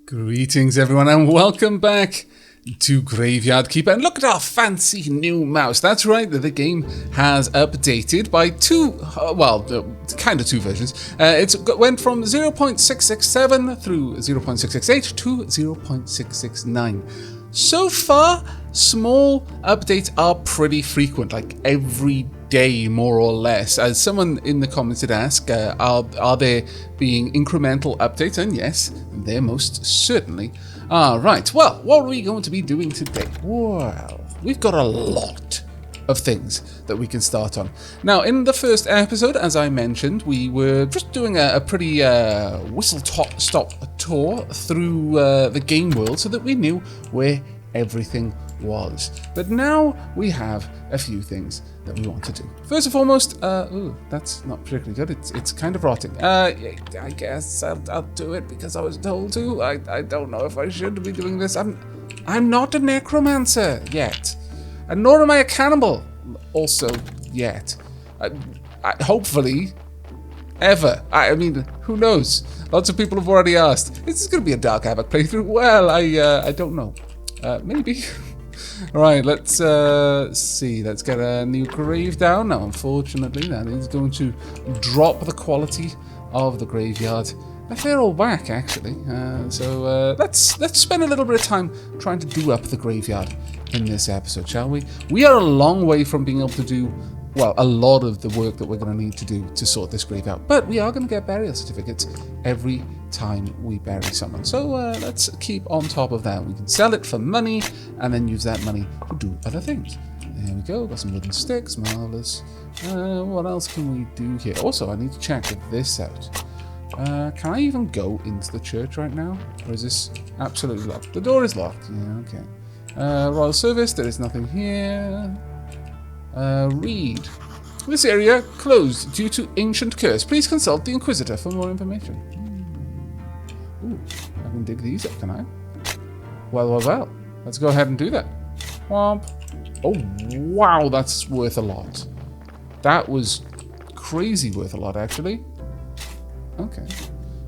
Greetings everyone and welcome back to Graveyard Keeper. And look at our fancy new mouse. That's right, the game has updated by kind of two versions. It went from 0.667 through 0.668 to 0.669. So far, small updates are pretty frequent, like every day more or less. As someone in the comments did ask, are there being incremental updates? And yes, there most certainly are. Right, well, what are we going to be doing today? Well, we've got a lot of things that we can start on. Now, in the first episode, as I mentioned, we were just doing a pretty whistle-stop tour through the game world so that we knew where everything was. But now we have a few things that we want to do. First and foremost, that's not particularly good. It's kind of rotting. I guess I'll do it because I was told to. I don't know if I should be doing this. I'm not a necromancer yet, and nor am I a cannibal also yet. Hopefully, ever. I mean, who knows? Lots of people have already asked, is this going to be a Dark Aavak playthrough? Well, I don't know. Maybe. Right, let's see. Let's get a new grave down. Now, unfortunately, that is going to drop the quality of the graveyard a fair old whack, actually. So let's spend a little bit of time trying to do up the graveyard in this episode, shall we? We are a long way from being able to do, well, a lot of the work that we're going to need to do to sort this grave out. But we are going to get burial certificates every time we bury someone. So let's keep on top of that. We can sell it for money and then use that money to do other things. There we go. Got some wooden sticks. Marvelous. What else can we do here? Also, I need to check this out. Can I even go into the church right now? Or is this absolutely locked? The door is locked. Yeah, okay. Royal service. There is nothing here. Read. This area closed due to ancient curse. Please consult the Inquisitor for more information. Ooh, I can dig these up, can I? Well. Let's go ahead and do that. Womp. Oh, wow, that's worth a lot. That was crazy worth a lot, actually. Okay.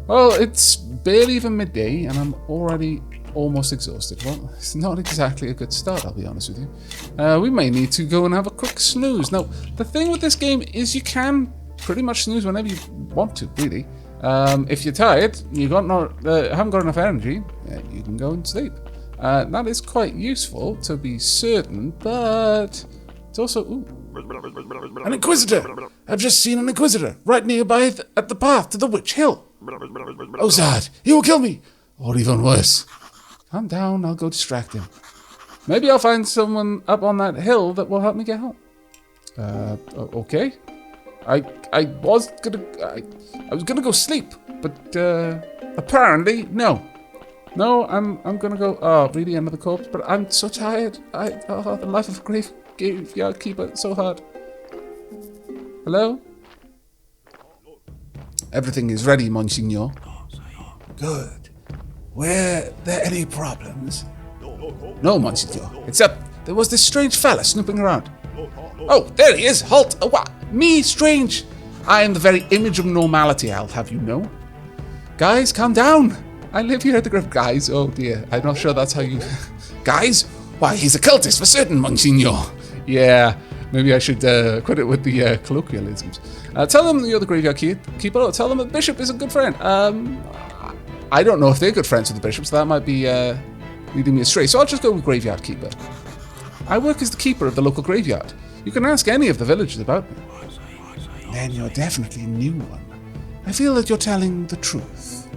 Well, it's barely even midday, and I'm already almost exhausted. Well, it's not exactly a good start, I'll be honest with you. We may need to go and have a quick snooze. Now, the thing with this game is you can pretty much snooze whenever you want to, really. If you're tired, you haven't got enough energy, you can go and sleep. That is quite useful, to be certain, but it's also... Ooh. An Inquisitor! I've just seen an Inquisitor, right nearby at the path to the Witch Hill. Oh, Zard, he will kill me! Or even worse. Calm down, I'll go distract him. Maybe I'll find someone up on that hill that will help me get home. Okay. I was gonna go sleep, but apparently no. No, I'm gonna go. Oh, really? Another corpse? But I'm so tired. The life of a graveyard keeper, so hard. Hello? Everything is ready, Monsignor. Good. Were there any problems? No, Monsignor. Except there was this strange fella snooping around. Oh, there he is! Halt! Oh, what? Me, strange! I am the very image of normality, I'll have you know. Guys, calm down! I live here at the grave. Guys, oh dear, I'm not sure that's how you... Guys? Why, he's a cultist for certain, Monsignor. Yeah, maybe I should quit it with the colloquialisms. Tell them you're the graveyard keeper. Tell them the bishop is a good friend. I don't know if they're good friends with the bishop, so that might be leading me astray. So I'll just go with graveyard keeper. I work as the keeper of the local graveyard. You can ask any of the villagers about me. Then you're definitely a new one. I feel that you're telling the truth.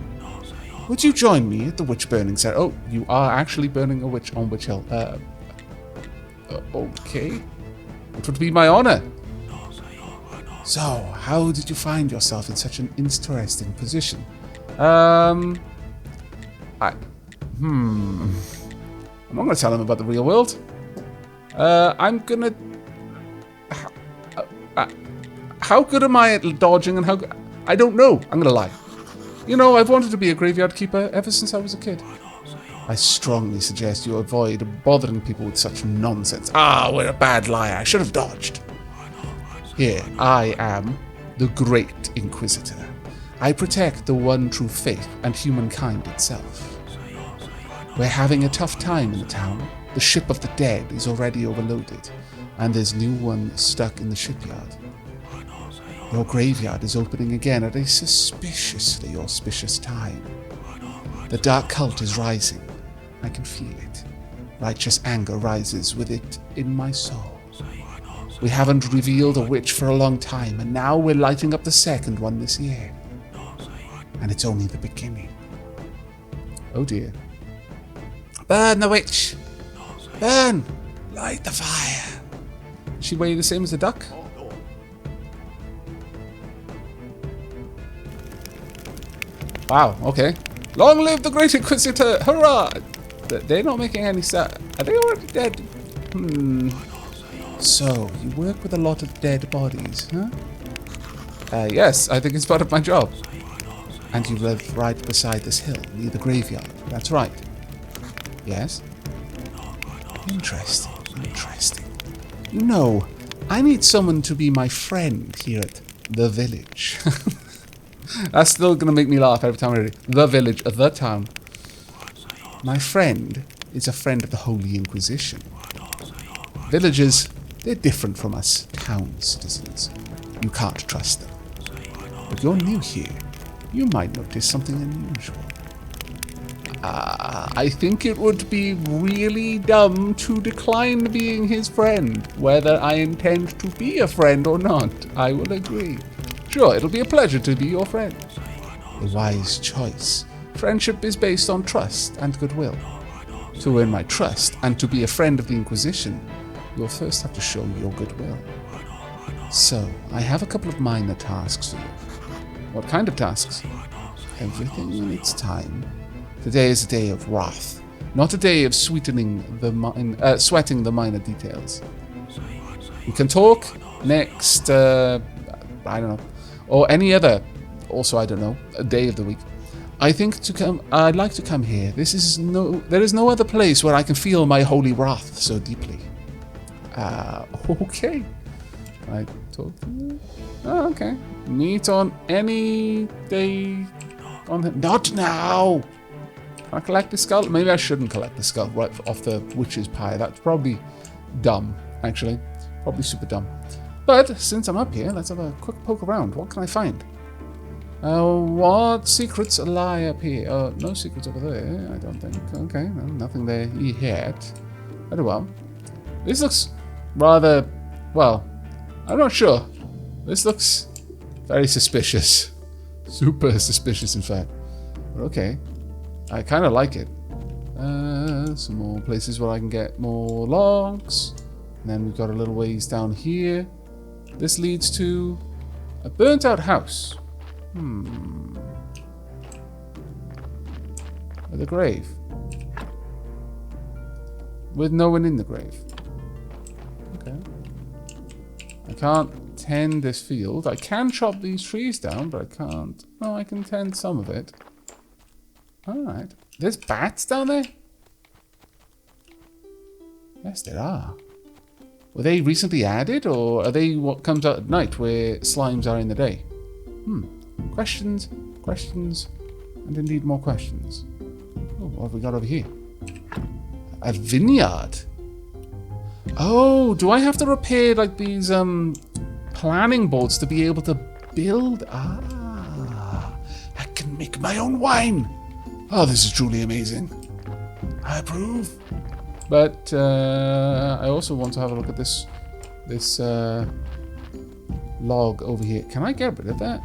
Would you join me at the witch burning ceremony? Oh, you are actually burning a witch on Witch Hill. Okay. It would be my honor. So, how did you find yourself in such an interesting position? I'm not going to tell him about the real world. I'm gonna... how good am I at dodging and how... I don't know. I'm gonna lie. You know, I've wanted to be a graveyard keeper ever since I was a kid. I strongly suggest you avoid bothering people with such nonsense. We're a bad liar. I should have dodged. Here, I am the Great Inquisitor. I protect the one true faith and humankind itself. We're having a tough time in the town. The ship of the dead is already overloaded, and there's a new one stuck in the shipyard. Your graveyard is opening again at a suspiciously auspicious time. The dark cult is rising. I can feel it. Righteous anger rises with it in my soul. We haven't revealed a witch for a long time, and now we're lighting up the second one this year. And it's only the beginning. Oh dear. Burn the witch! Burn! Light the fire! Does she weigh the same as a duck? Wow, okay. Long live the Great Inquisitor! Hurrah! They're not making any sound. Are they already dead? So, you work with a lot of dead bodies, huh? Yes, I think it's part of my job. And you live right beside this hill, near the graveyard. That's right. Yes? Interesting, interesting. You know, I need someone to be my friend here at the village. That's still going to make me laugh every time I read it. The village, the town. My friend is a friend of the Holy Inquisition. Villagers, they're different from us town citizens. You can't trust them. If you're new here, you might notice something unusual. I think it would be really dumb to decline being his friend, whether I intend to be a friend or not. I will agree. Sure, it'll be a pleasure to be your friend. A wise choice. Friendship is based on trust and goodwill. To earn my trust and to be a friend of the Inquisition, you'll first have to show your goodwill. So, I have a couple of minor tasks for you. What kind of tasks? Everything in its time. Today is a day of wrath, not a day of sweetening the sweating the minor details. We can talk next, I don't know, or any other, also I don't know, a day of the week. I'd like to come here. There is no other place where I can feel my holy wrath so deeply. Okay. Can I talk to you? Oh, okay. Meet on any day. Not now! Can I collect the skull? Maybe I shouldn't collect the skull right off the witch's pie. That's probably dumb, actually. Probably super dumb. But since I'm up here, let's have a quick poke around. What can I find? What secrets lie up here? No secrets over there, I don't think. Okay, no, nothing there yet. Very well. This looks rather... well, I'm not sure. This looks very suspicious. Super suspicious, in fact. But okay. I kind of like it. Some more places where I can get more logs. And then we've got a little ways down here. This leads to a burnt out house. With a grave. With no one in the grave. Okay. I can't tend this field. I can chop these trees down, but I can't. No, I can tend some of it. Alright. There's bats down there? Yes, there are. Were they recently added, or are they what comes out at night where slimes are in the day? Questions, questions, and indeed more questions. Oh, what have we got over here? A vineyard. Oh, do I have to repair like these planning boards to be able to build? Ah, I can make my own wine. Oh, this is truly amazing. I approve. But I also want to have a look at this log over here. Can I get rid of that?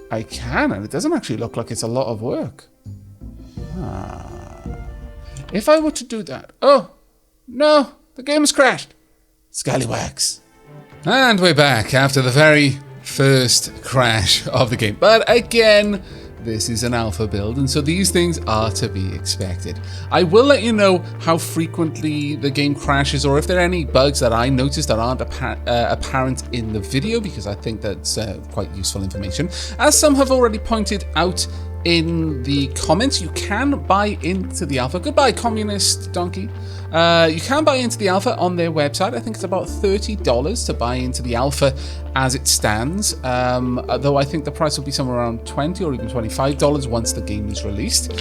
I can, and it doesn't actually look like it's a lot of work. If I were to do that... Oh, no, the game has crashed. Scallywags. And we're back after the very first crash of the game. But again, this is an alpha build, and so these things are to be expected. I will let you know how frequently the game crashes, or if there are any bugs that I noticed that aren't apparent in the video, because I think that's quite useful information. As some have already pointed out in the comments, you can buy into the alpha. Goodbye, communist donkey. You can buy into the alpha on their website. I think it's about $30 to buy into the alpha as it stands, though I think the price will be somewhere around $20 or even $25 once the game is released.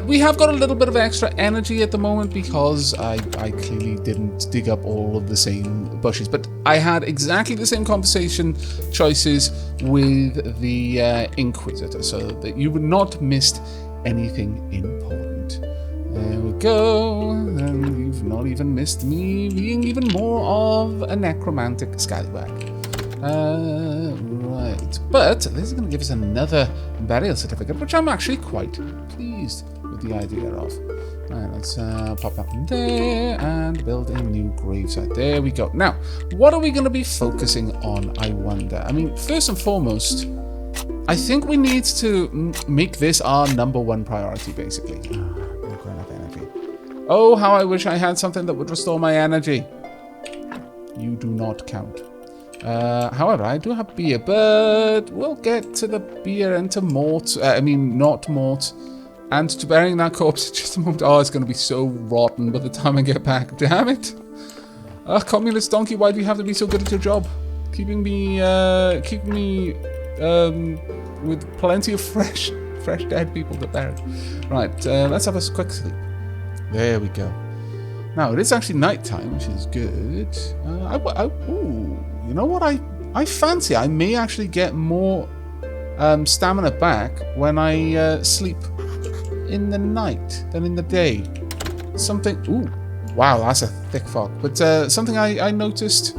We have got a little bit of extra energy at the moment because I clearly didn't dig up all of the same bushes, but I had exactly the same conversation choices with the Inquisitor, so that you would not missed anything important. There we go, and you've not even missed me being even more of a necromantic scallywag. Right, but this is going to give us another burial certificate, which I'm actually quite pleased with the idea of. Right, let's pop that in there and build a new gravesite. There we go. Now, what are we going to be focusing on, I wonder? I mean, first and foremost, I think we need to make this our #1 priority, basically. Oh, how I wish I had something that would restore my energy. You do not count. However, I do have beer, but we'll get to the beer and to mort. Not mort. And to burying that corpse in just a moment. Oh, it's going to be so rotten by the time I get back. Damn it. Communist donkey, why do you have to be so good at your job? Keeping me with plenty of fresh dead people to bury. Right, let's have a quick sleep. There we go. Now, it is actually nighttime, which is good. You know what? I fancy I may actually get more stamina back when I sleep in the night than in the day. Something... Ooh, wow, that's a thick fog. But something I noticed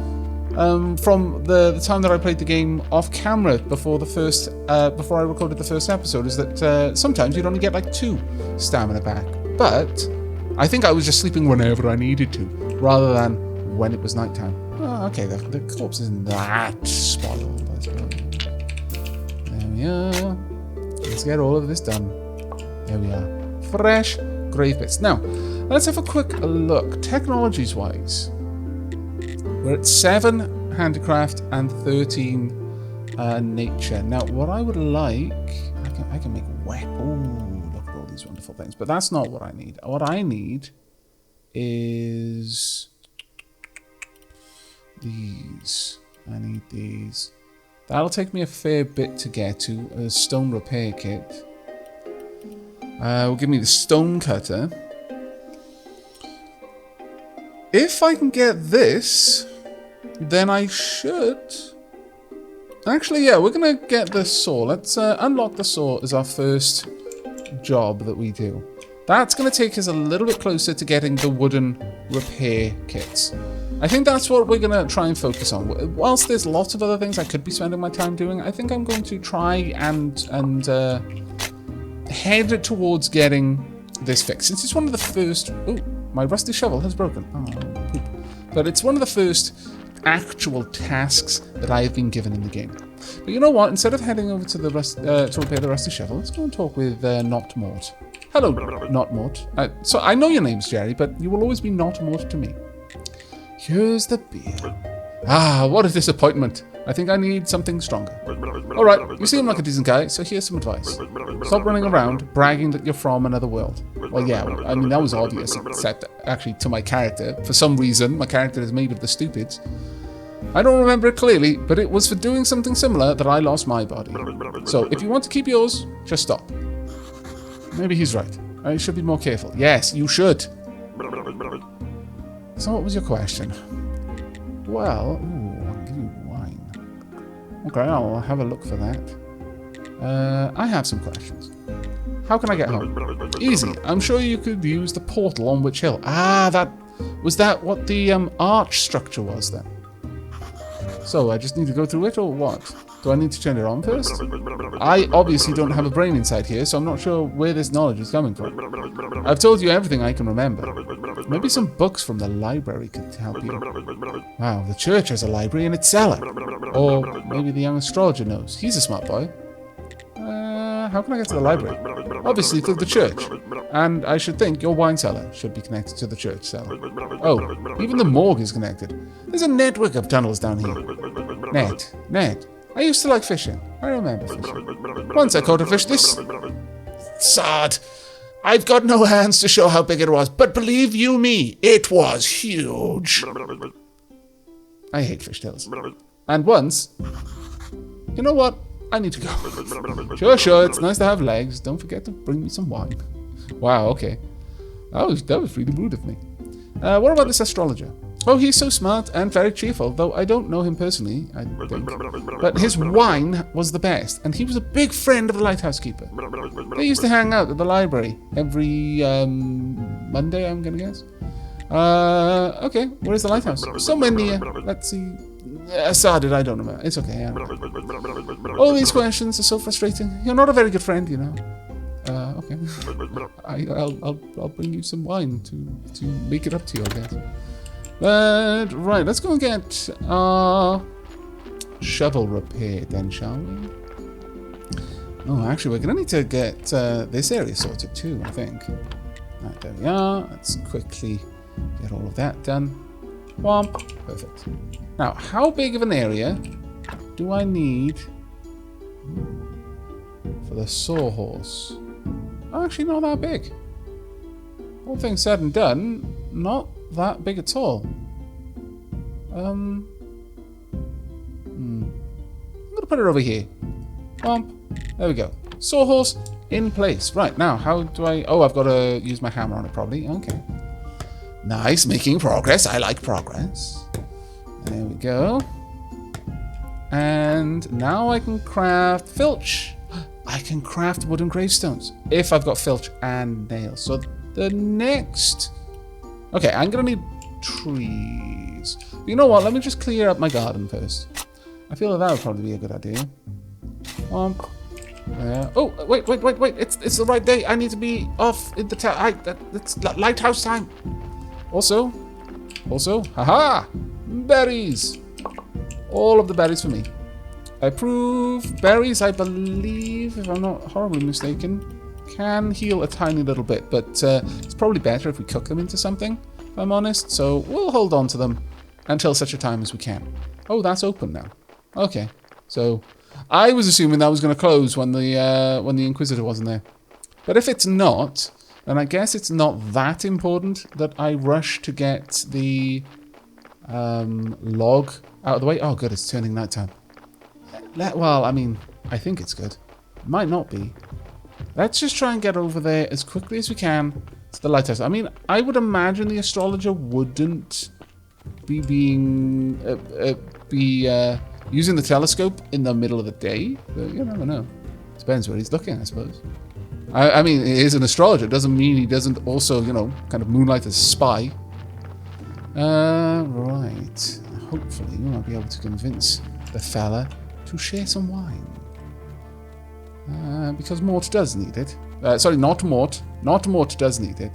from the time that I played the game off camera before I recorded the first episode is that sometimes you'd only get like 2 stamina back. But I think I was just sleeping whenever I needed to, rather than when it was nighttime. Oh, okay, the corpse isn't that spoiled. There we are. Let's get all of this done. There we are. Fresh grave bits. Now, let's have a quick look. Technologies-wise, we're at 7 handicraft and 13 nature. Now, what I would like... I can make weapons. These wonderful things, but that's not what I need. What I need is these. I need these. That'll take me a fair bit to get to. A stone repair kit will give me the stone cutter. If I can get this, then I should... Actually, yeah, we're gonna get the saw. Let's unlock the saw as our first job that we do. That's going to take us a little bit closer to getting the wooden repair kits. I think that's what we're going to try and focus on. Whilst there's lots of other things I could be spending my time doing, I think I'm going to try and head towards getting this fixed. Since it's one of the first... Oh, my rusty shovel has broken. Oh, poop. But it's one of the first actual tasks that I have been given in the game. But you know what? Instead of heading over to the to repair the rusty shovel, let's go and talk with Not Mort. Hello, Not Mort. So I know your name's Jerry, but you will always be Not Mort to me. Here's the beer. Ah, what a disappointment. I think I need something stronger. Alright, you seem like a decent guy, so here's some advice. Stop running around bragging that you're from another world. Well, yeah, I mean, that was obvious, except actually to my character. For some reason, my character is made of the stupids. I don't remember it clearly, but it was for doing something similar that I lost my body. So, if you want to keep yours, just stop. Maybe he's right. I should be more careful. Yes, you should. So, what was your question? Well, ooh, I'll give you wine. Okay, I'll have a look for that. I have some questions. How can I get home? Easy. I'm sure you could use the portal on Witch Hill. Ah, was that what the arch structure was then? So I just need to go through it, or what? Do I need to turn it on first? I obviously don't have a brain inside here, so I'm not sure where this knowledge is coming from. I've told you everything I can remember. Maybe some books from the library could help you. Wow, the church has a library in its cellar. Or maybe the young astrologer knows. He's a smart boy. How can I get to the library? Obviously through the church. And I should think your wine cellar should be connected to the church cellar. Oh, even the morgue is connected. There's a network of tunnels down here. Ned. I used to like fishing. I remember fishing. Once I caught a fish this... Sod. I've got no hands to show how big it was, but believe you me, it was huge. I hate fish tails. And once... You know what? I need to go. Sure, it's nice to have legs. Don't forget to bring me some wine. Wow, okay. That was really rude of me. What about this astrologer? Oh, he's so smart and very cheerful, though I don't know him personally, I think. But his wine was the best, and he was a big friend of the lighthouse keeper. They used to hang out at the library every Monday, I'm gonna guess. Okay, where's the lighthouse? Somewhere near. Let's see. Stardew, I don't know. It's okay. Yeah. All these questions are so frustrating. You're not a very good friend, you know. Okay. I'll bring you some wine to make it up to you, I guess. But right, let's go and get our shovel repaired then, shall we? Oh, actually, we're gonna need to get this area sorted too, I think. Right, there we are. Let's quickly get all of that done. Womp. Perfect. Now, how big of an area do I need for the sawhorse? Actually, not that big. All things said and done, not that big at all. I'm gonna put it over here. Bump. There we go. Sawhorse in place. Right, now, how do I... Oh, I've got to use my hammer on it, probably. Okay. Nice, making progress. I like progress. There we go. And now I can craft filch. I can craft wooden gravestones if I've got filch and nails. So the next... Okay, I'm going to need trees. But you know what? Let me just clear up my garden first. I feel that would probably be a good idea. Oh, wait. It's the right day. I need to be off in the town. It's lighthouse time. Also, haha, berries. All of the berries for me. I approve. Berries, I believe, if I'm not horribly mistaken, can heal a tiny little bit, but it's probably better if we cook them into something, if I'm honest. So we'll hold on to them until such a time as we can. Oh, that's open now. Okay, so I was assuming that was going to close when the Inquisitor wasn't there. But if it's not, then I guess it's not that important that I rush to get the log out of the way. Oh, good, it's turning nighttime. Well, I mean, I think it's good. It might not be. Let's just try and get over there as quickly as we can to the lighthouse. I mean, I would imagine the astrologer wouldn't be using the telescope in the middle of the day, but you never know. Depends where he's looking, I suppose. I mean, he is an astrologer. It doesn't mean he doesn't also, you know, kind of moonlight as a spy. Right. Hopefully, we might be able to convince the fella to share some wine. Because Mort does need it. Sorry, not Mort. Not Mort does need it.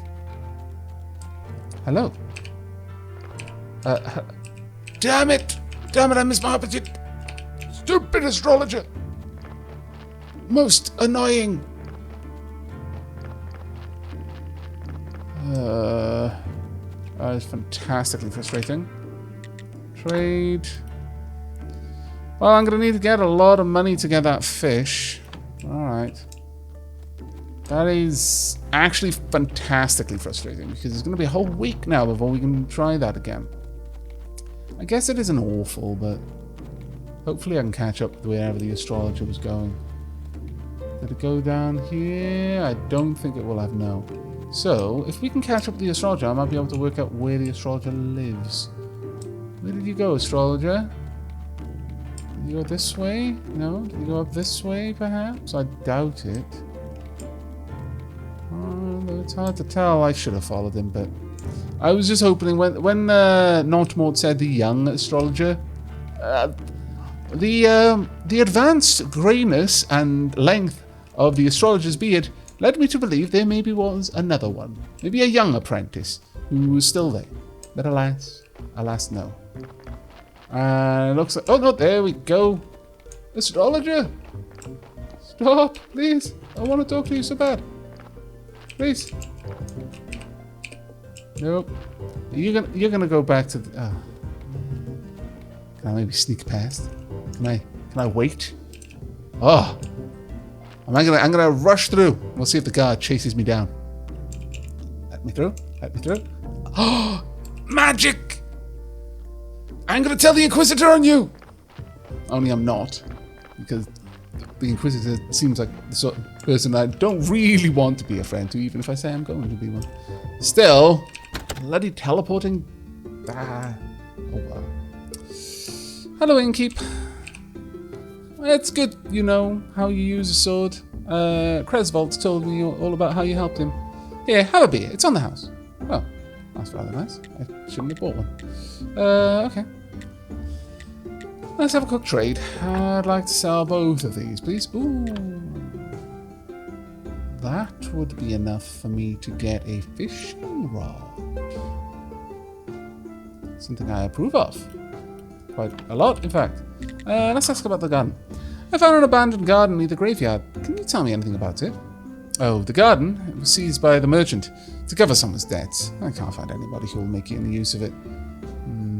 Hello. Damn it! Damn it, I missed my opportunity. Stupid astrologer! Most annoying! That is fantastically frustrating. Trade. Well, I'm going to need to get a lot of money to get that fish. Alright. That is actually fantastically frustrating because it's going to be a whole week now before we can try that again. I guess it isn't awful, but hopefully I can catch up to wherever the astrologer was going. Did it go down here? I don't think it will have, no. So, if we can catch up to the astrologer, I might be able to work out where the astrologer lives. Where did you go, astrologer? Did you go this way? No? Did you go up this way, perhaps? I doubt it. It's hard to tell. I should have followed him, but... I was just hoping when Notmort said the young astrologer, the advanced greyness and length of the astrologer's beard led me to believe there maybe was another one. Maybe a young apprentice who was still there. But alas, no. It looks like... Oh no, there we go. Astrologer! Stop, please. I want to talk to you so bad. Please. Nope. You're gonna go back to the... Can I maybe sneak past? Can I wait? Oh! I'm gonna rush through. We'll see if the guard chases me down. Let me through. Let me through. Oh! Magic! I'm gonna tell the Inquisitor on you! Only I'm not. Because the Inquisitor seems like the sort of person I don't really want to be a friend to, even if I say I'm going to be one. Still, bloody teleporting. Oh well. Hello, Innkeep. It's good you know how you use a sword. Cresvold told me all about how you helped him. Here, have a beer. It's on the house. Oh, that's rather nice. I shouldn't have bought one. Okay. Let's have a quick trade. I'd like to sell both of these, please. Ooh. That would be enough for me to get a fishing rod. Something I approve of. Quite a lot, in fact. Let's ask about the garden. I found an abandoned garden near the graveyard. Can you tell me anything about it? Oh, the garden? It was seized by the merchant to cover someone's debts. I can't find anybody who will make any use of it.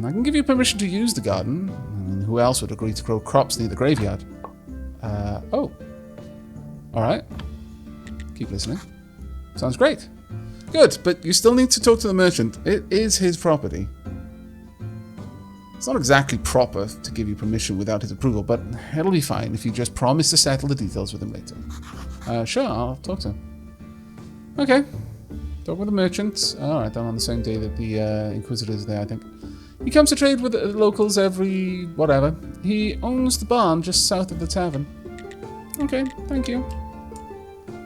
I can give you permission to use the garden. Who else would agree to grow crops near the graveyard? Oh. Alright. Keep listening. Sounds great. Good, but you still need to talk to the merchant. It is his property. It's not exactly proper to give you permission without his approval, but it'll be fine if you just promise to settle the details with him later. Sure, I'll talk to him. Okay. Talk with the merchant. Alright, done on the same day that the Inquisitor is there, I think. He comes to trade with the locals every whatever. He owns the barn just south of the tavern. Okay, thank you.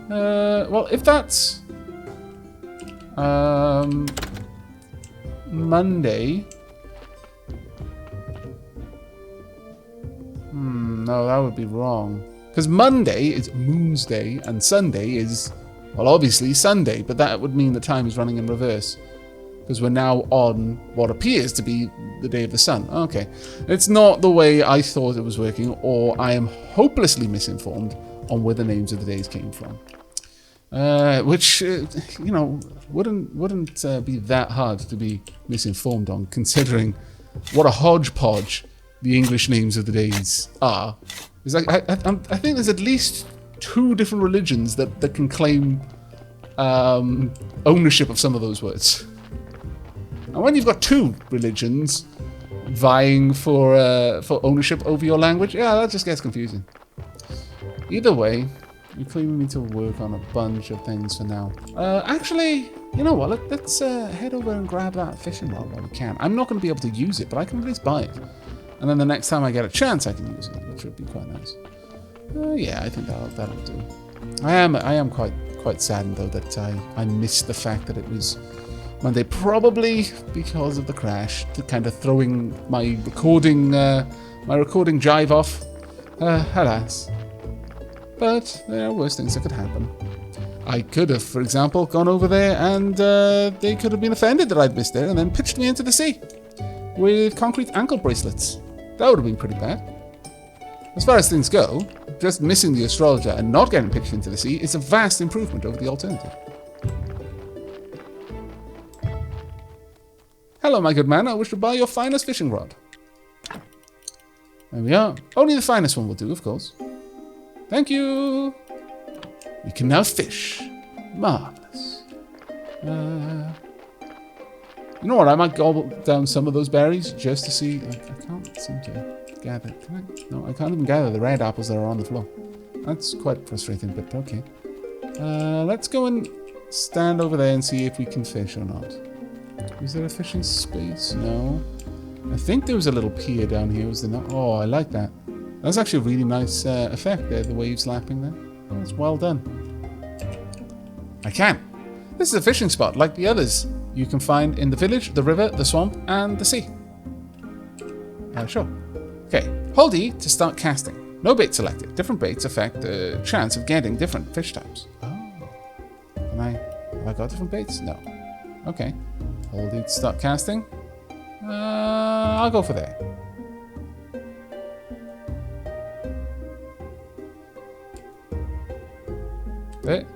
Well, if that's Monday. No, that would be wrong. Because Monday is Moon's Day and Sunday is, well, obviously Sunday, but that would mean the time is running in reverse. Because we're now on what appears to be the day of the sun. Okay. It's not the way I thought it was working, or I am hopelessly misinformed on where the names of the days came from. Which, you know, wouldn't be that hard to be misinformed on, considering what a hodgepodge the English names of the days are. It's like, I think there's at least 2 different religions that can claim ownership of some of those words. And when you've got 2 religions vying for ownership over your language, yeah, that just gets confusing. Either way, you're clearly need to work on a bunch of things for now. Actually, you know what? Let's head over and grab that fishing rod while we can. I'm not going to be able to use it, but I can at least buy it. And then the next time I get a chance, I can use it, which would be quite nice. Yeah, I think that'll do. I am quite saddened though that I missed the fact that it was Monday, probably because of the crash, to kind of throwing my recording jive off. Alas. But there are worse things that could happen. I could have, for example, gone over there and they could have been offended that I'd missed it and then pitched me into the sea with concrete ankle bracelets. That would have been pretty bad. As far as things go, just missing the astrologer and not getting pitched into the sea is a vast improvement over the alternative. Hello, my good man. I wish to buy your finest fishing rod. There we are. Only the finest one will do, of course. Thank you. We can now fish. Marvelous. You know what? I might gobble down some of those berries just to see. I can't seem to gather. Can I? No, I can't even gather the red apples that are on the floor. That's quite frustrating, but okay. Let's go and stand over there and see if we can fish or not. Is there a fishing space? No. I think there was a little pier down here. Was there not? Oh, I like that. That's actually a really nice effect there, the waves lapping there. Oh, that's well done. I can. This is a fishing spot like the others you can find in the village, the river, the swamp, and the sea. Sure. Okay, hold E to start casting. No bait selected. Different baits affect the chance of getting different fish types. Oh. Have I got different baits? No. Okay. Hold E to start casting. I'll go for there. There.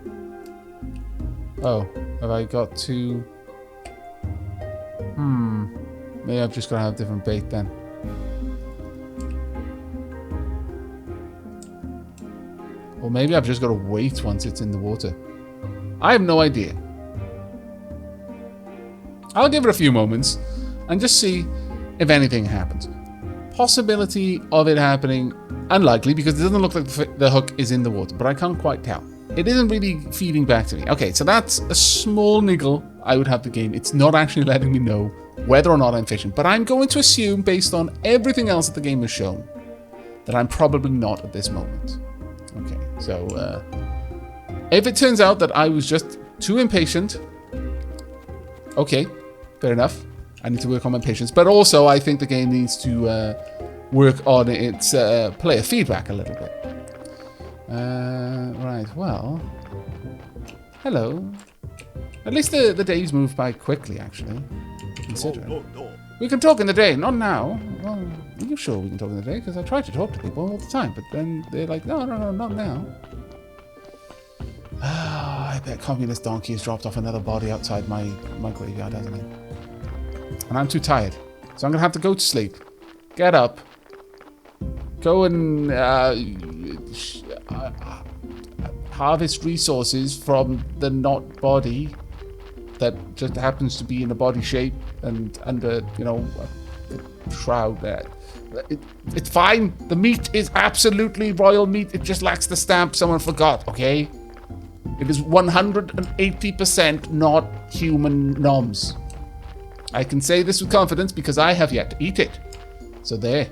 Oh, have I got to... Maybe I've just got to have different bait then. Or maybe I've just got to wait once it's in the water. I have no idea. I'll give it a few moments and just see if anything happens. Possibility of it happening, unlikely, because it doesn't look like the hook is in the water, but I can't quite tell. It isn't really feeding back to me. Okay, so that's a small niggle I would have the game. It's not actually letting me know whether or not I'm fishing, but I'm going to assume, based on everything else that the game has shown, that I'm probably not at this moment. Okay, so if it turns out that I was just too impatient, okay, fair enough. I need to work on my patience, but also I think the game needs to work on its player feedback a little bit. Right, well, hello. At least the days move by quickly, actually, considering. No. We can talk in the day, not now. Well, are you sure we can talk in the day? Because I try to talk to people all the time, but then they're like, no, not now. I bet communist donkey has dropped off another body outside my graveyard, hasn't he? And I'm too tired, so I'm going to have to go to sleep. Get up. Go and harvest resources from the not body that just happens to be in a body shape and under, a shroud there. It's fine. The meat is absolutely royal meat. It just lacks the stamp someone forgot, okay? It is 180% not human noms. I can say this with confidence because I have yet to eat it. So there.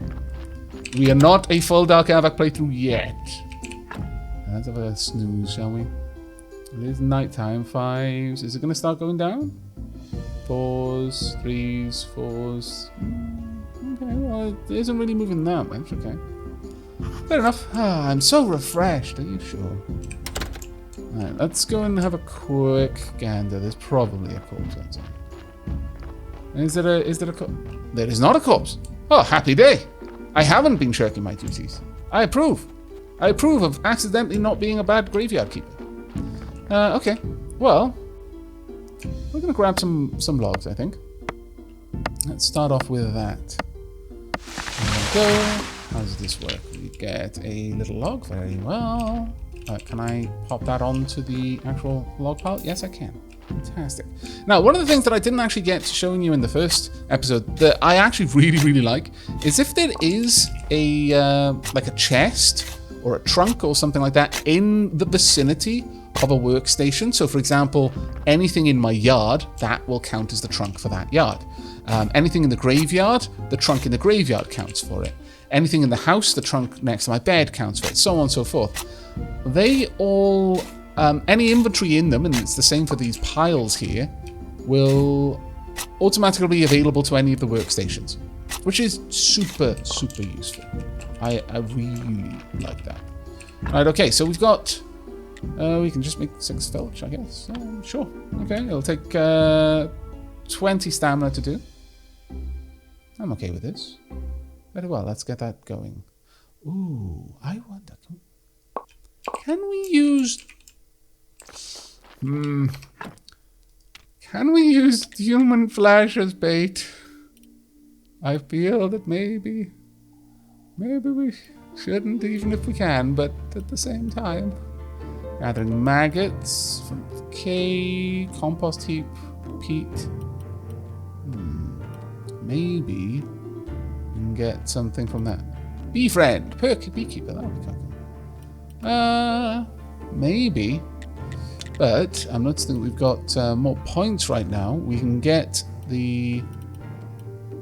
We are not a full Dark Aavak playthrough yet. Let's have a snooze, shall we? It is nighttime. 5s. Is it going to start going down? 4s, 3s, 4s. Okay, well, it isn't really moving that much. Okay. Fair enough. I'm so refreshed. Are you sure? Alright, let's go and have a quick gander. There's probably a corpse outside. Is there a corpse? There is not a corpse. Oh, happy day. I haven't been shirking my duties. I approve. I approve of accidentally not being a bad graveyard keeper. Okay. Well, we're going to grab some logs, I think. Let's start off with that. There we go. How does this work? We get a little log. Very well. Can I pop that onto the actual log pile? Yes, I can. Fantastic. Now, one of the things that I didn't actually get to showing you in the first episode that I actually really like is if there is a like a chest or a trunk or something like that in the vicinity of a workstation. So, for example, anything in my yard, that will count as the trunk for that yard. Anything in the graveyard, the trunk in the graveyard counts for it. Anything in the house, the trunk next to my bed counts for it, so on and so forth. They all... any inventory in them, and it's the same for these piles here, will automatically be available to any of the workstations, which is super useful. I really like that. Right, okay, so we've got... we can just make 6 filch, I guess. Sure. Okay, it'll take 20 stamina to do. I'm okay with this. Very well, let's get that going. Ooh, I wonder... Can we use... Can we use human flesh as bait? I feel that maybe we shouldn't, even if we can, but at the same time. Gathering maggots from decay, compost heap, peat. Maybe we can get something from that. Bee friend, perky beekeeper, that would be kind of cool. Maybe. But I'm noticing we've got more points right now. We can get the...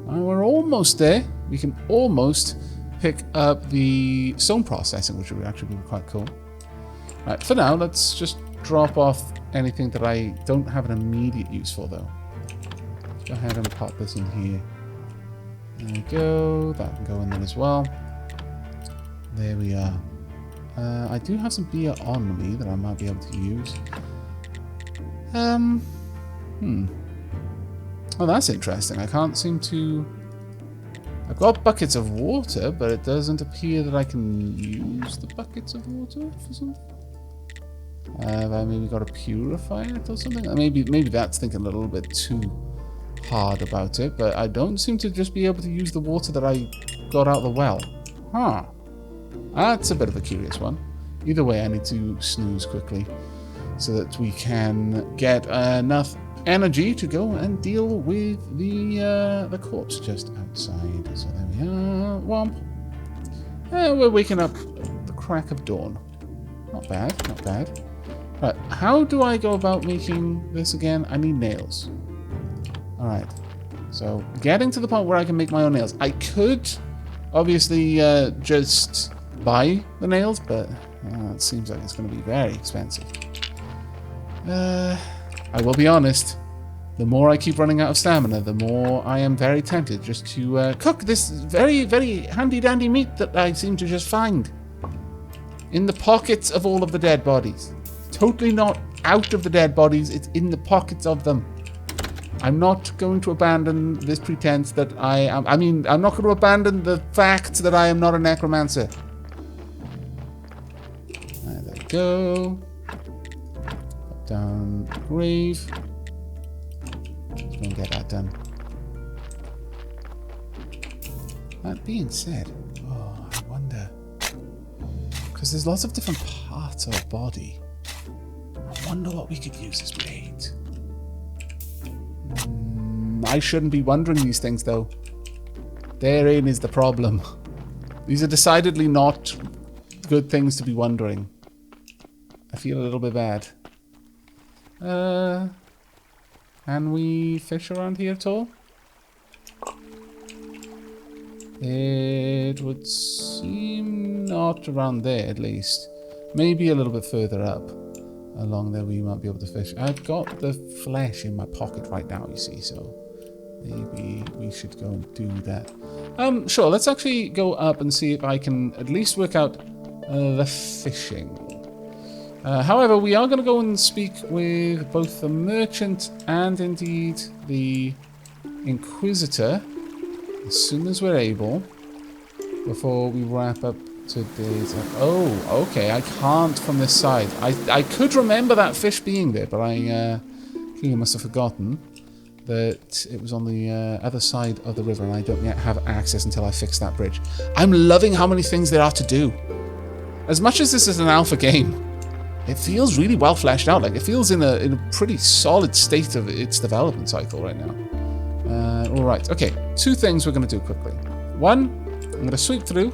we're almost there. We can almost pick up the stone processing, which would actually be quite cool. Right, for now, let's just drop off anything that I don't have an immediate use for, though. Let's go ahead and pop this in here. There we go. That can go in there as well. There we are. I do have some beer on me that I might be able to use. Oh, that's interesting. I can't seem to... I've got buckets of water, but it doesn't appear that I can use the buckets of water for something. Have I maybe got to purify it or something? Maybe that's thinking a little bit too hard about it, but I don't seem to just be able to use the water that I got out of the well. Huh. That's a bit of a curious one. Either way, I need to snooze quickly so that we can get enough energy to go and deal with the corpse just outside. So there we are. Womp. We're waking up at the crack of dawn. Not bad, not bad. Right, how do I go about making this again? I need nails. Alright. So, getting to the point where I can make my own nails. I could, obviously, just buy the nails, but it seems like it's going to be very expensive. I will be honest. The more I keep running out of stamina, the more I am very tempted just to cook this very, very handy-dandy meat that I seem to just find in the pockets of all of the dead bodies. Totally not out of the dead bodies, it's in the pockets of them. I'm not going to abandon this pretense that I am... I mean, I'm not going to abandon the fact that I am not a necromancer. There we go. Put down the grave. Let's go and get that done. That being said, oh, I wonder... Because there's lots of different parts of a body. I wonder what we could use as bait. I shouldn't be wondering these things, though. Therein is the problem. These are decidedly not good things to be wondering. I feel a little bit bad. Can we fish around here at all? It would seem not around there, at least. Maybe a little bit further up. Along there we might be able to fish. I've got the flesh in my pocket right now, you see, so maybe we should go and do that. Sure, let's actually go up and see if I can at least work out the fishing. However, we are going to go and speak with both the merchant and indeed the Inquisitor as soon as we're able, before we wrap up today's... Oh, okay, I can't from this side. I could remember that fish being there, but I clearly must have forgotten that it was on the other side of the river, and I don't yet have access until I fix that bridge. I'm loving how many things there are to do. As much as this is an alpha game, it feels really well fleshed out. Like, it feels in a pretty solid state of its development cycle right now. Alright, okay. Two things we're going to do quickly. One, I'm going to sweep through.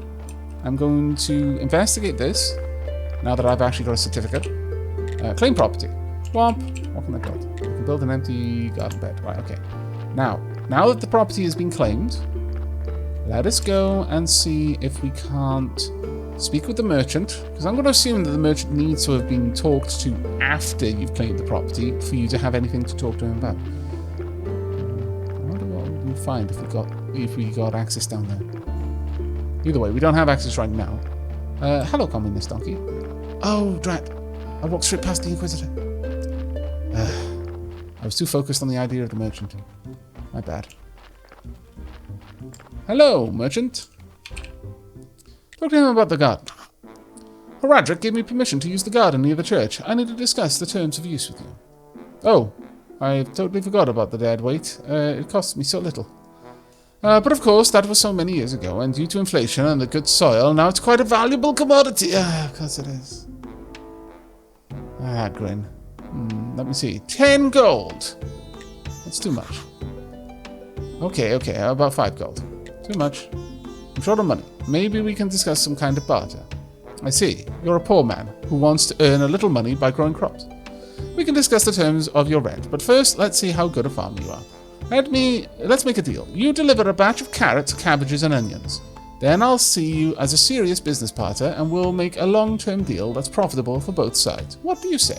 I'm going to investigate this, now that I've actually got a certificate. Claim property. Womp. What can I build? I can build an empty garden bed. Right, okay. Now that the property has been claimed, let us go and see if we can't speak with the merchant, because I'm going to assume that the merchant needs to have been talked to after you've claimed the property for you to have anything to talk to him about. I wonder what we would find if we got access down there. Either way, we don't have access right now. Hello, communist donkey. Oh, drat. I walked straight past the Inquisitor. I was too focused on the idea of the merchant. My bad. Hello, merchant. Talk to him about the garden. Horadric gave me permission to use the garden near the church. I need to discuss the terms of use with you. Oh, I totally forgot about the dead weight. It cost me so little. But of course, that was so many years ago, and due to inflation and the good soil, now it's quite a valuable commodity. Of course it is. Grin. Let me see. 10 gold. That's too much. Okay, about 5 gold. Too much. I'm short on money. Maybe we can discuss some kind of barter. I see. You're a poor man who wants to earn a little money by growing crops. We can discuss the terms of your rent, but first, let's see how good a farmer you are. Let's make a deal. You deliver a batch of carrots, cabbages, and onions. Then I'll see you as a serious business partner, and we'll make a long-term deal that's profitable for both sides. What do you say?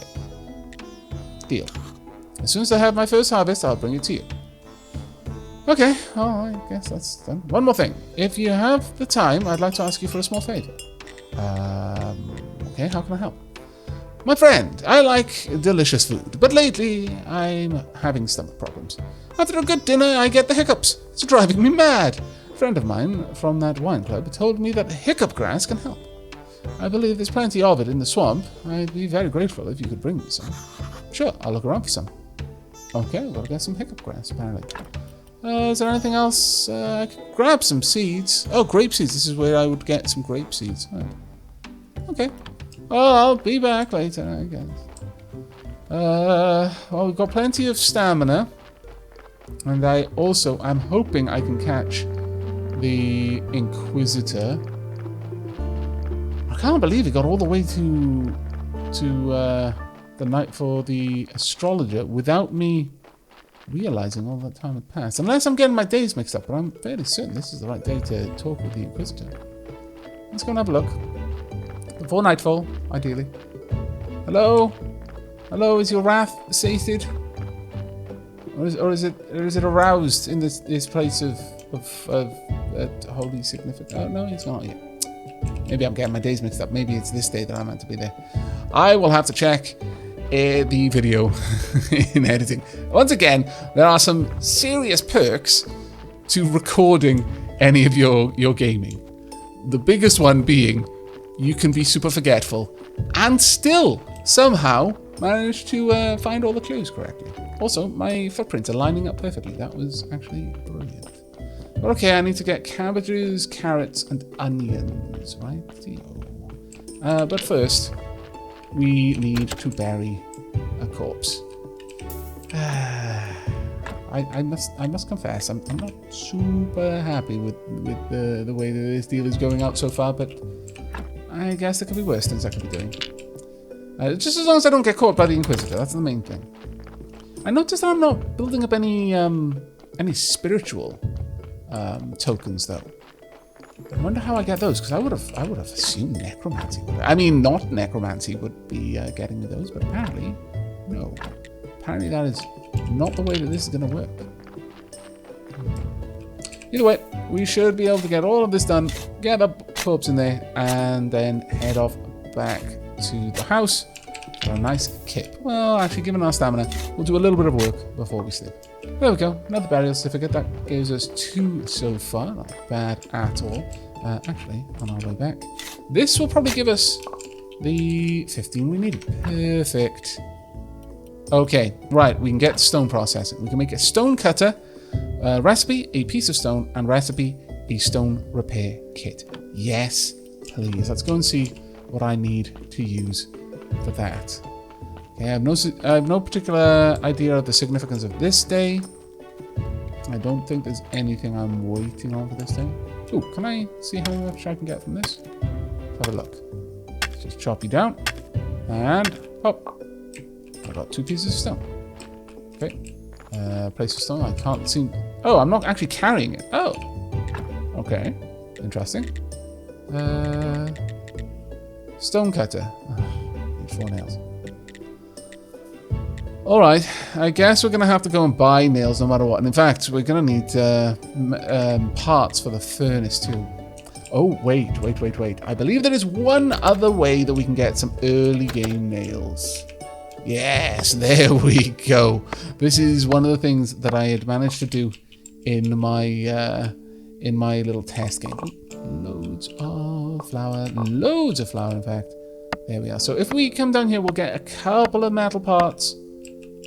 Deal. As soon as I have my first harvest, I'll bring it to you. Okay, well, I guess that's done. One more thing. If you have the time, I'd like to ask you for a small favor. Okay, how can I help? My friend, I like delicious food, but lately I'm having stomach problems. After a good dinner, I get the hiccups. It's driving me mad. A friend of mine from that wine club told me that hiccup grass can help. I believe there's plenty of it in the swamp. I'd be very grateful if you could bring me some. Sure, I'll look around for some. Okay, we'll get some hiccup grass, apparently. Is there anything else? I could grab some seeds. Oh, grape seeds. This is where I would get some grape seeds. Oh. Okay. Oh, I'll be back later, I guess. Well, we've got plenty of stamina. And I'm hoping I can catch the Inquisitor. I can't believe he got all the way to the night for the astrologer without me realizing all that time had passed. Unless I'm getting my days mixed up, but I'm fairly certain this is the right day to talk with the Inquisitor. Let's go and have a look. Before nightfall, ideally. Hello? Hello, is your wrath sated? Or is it aroused in this place of holy significance? Oh, no, it's not yet. Maybe I'm getting my days mixed up. Maybe it's this day that I'm meant to be there. I will have to check the video in editing. Once again, there are some serious perks to recording any of your gaming. The biggest one being you can be super forgetful and still somehow manage to find all the clues correctly. Also, my footprints are lining up perfectly. That was actually brilliant. But okay, I need to get cabbages, carrots, and onions, right? But first, we need to bury a corpse. I must confess, I'm not super happy with the way that this deal is going out so far, but I guess there could be worse things I could be doing. Just as long as I don't get caught by the Inquisitor, that's the main thing. I noticed that I'm not building up any spiritual tokens though. I wonder how I get those, because I would have assumed necromancy. Not necromancy would be getting me those, but apparently, no. Apparently that is not the way that this is going to work. Either way, we should be able to get all of this done, get the corpse in there, and then head off back to the house for a nice kip. Well, actually, given our stamina, we'll do a little bit of work before we sleep. There we go, another burial certificate. That gives us 2 so far, not bad at all. Actually, on our way back, this will probably give us the 15 we need. Perfect. Okay, right, we can get stone processing. We can make a stone cutter, recipe, a piece of stone, and recipe, a stone repair kit. Yes, please. Let's go and see what I need to use for that. Okay, I have no particular idea of the significance of this day. I don't think there's anything I'm waiting on for this day. Ooh, can I see how much I can get from this? Let's have a look. Let's just chop you down. And pop. I got 2 pieces of stone. Okay. Place of stone. I can't seem... Oh, I'm not actually carrying it. Oh. Okay. Interesting. Stone cutter. Need 4 nails. Alright, I guess we're going to have to go and buy nails no matter what. And in fact, we're going to need parts for the furnace too. Oh, wait. I believe there is one other way that we can get some early game nails. Yes, there we go. This is one of the things that I had managed to do in my little test game. Loads of flour, in fact. There we are. So if we come down here, we'll get a couple of metal parts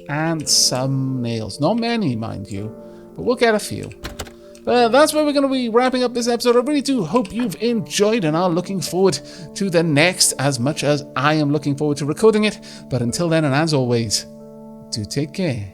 and some nails. Not many, mind you, but we'll get a few. That's where we're going to be wrapping up this episode. I really do hope you've enjoyed and are looking forward to the next as much as I am looking forward to recording it. But until then, and as always, do take care.